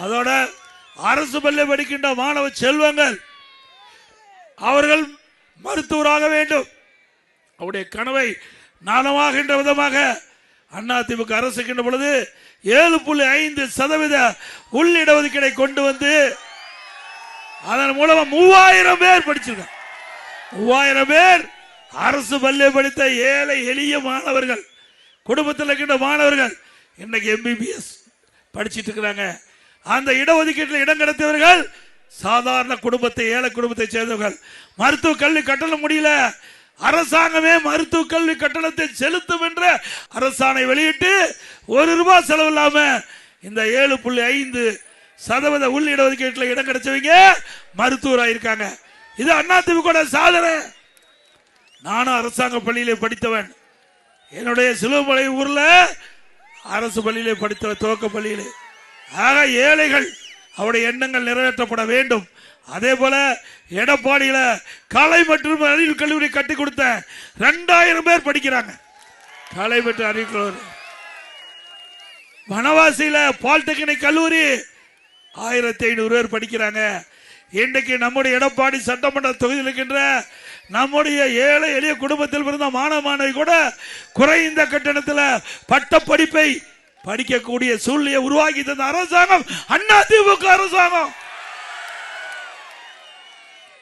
அதோட அரசு பள்ளி படிக்கின்ற மாணவ செல்வங்கள் அவர்கள் மருத்துவராக வேண்டும். அவருடைய கனவை நாணமாகின்ற விதமாக அதிமுக அரசுக்கின்ற பொழுது 7.5% உள்ளிடஒதுக்கீடை கொண்டு வந்து அதன் மூலமா 3000 பேர் படிச்சிருக்காங்க. 3000 பேர் அரசு பள்ளி படித்த ஏழை எளிய மாணவர்கள், குடும்பத்தில் இருக்கின்ற மாணவர்கள் இன்னைக்கு MBBS படிச்சிட்டு இருக்கிறாங்க. அந்த இடஒதுக்கீட்டில் இடம் கிடைத்தவர்கள் சாதாரண குடும்பத்தை, ஏழை குடும்பத்தை சேர்ந்தவர்கள். மருத்துவ கல்வி கட்டணம் முடியல, அரசாங்கமே மருத்துவ கல்வி கட்டணத்தை செலுத்தும் என்ற அரசாணை வெளியிட்டு ₹1 செலவு இல்லாம இந்த 7.5% உள் இடஒதுக்கீட்டில் இடம் கிடைச்சவங்க மருத்துவராக இருக்காங்க. இது அதிமுக சாதனை. நானும் அரசாங்க பள்ளியிலே படித்தவன். என்னுடைய சிலுவமலை ஊர்ல அரசு பள்ளியிலே படித்த துவக்க பள்ளியிலே. ஆக ஏழைகள் அவருடைய எண்ணங்கள் நிறைவேற்றப்பட வேண்டும். அதே போல எடப்பாடியில கலை மற்றும் அறிவியல் கல்லூரி கட்டி கொடுத்த 2000 பேர் படிக்கிறாங்க. கலை மற்றும் அறிவியல் கல்லூரி. வனவாசியில பாலிடெக்னிக் கல்லூரி 1500 பேர் படிக்கிறாங்க. இன்றைக்கு நம்முடைய எடப்பாடி சட்டமன்ற தொகுதியில் இருக்கின்ற நம்முடைய ஏழை எளிய குடும்பத்தில் பிறந்த மாணவ மாணவி கூட குறைந்த கட்டணத்தில் பட்ட படிப்பை படிக்கக்கூடிய சூழ்நிலையை உருவாக்கி தந்த அரசாங்கம் அதிமுக அரசாங்கம்.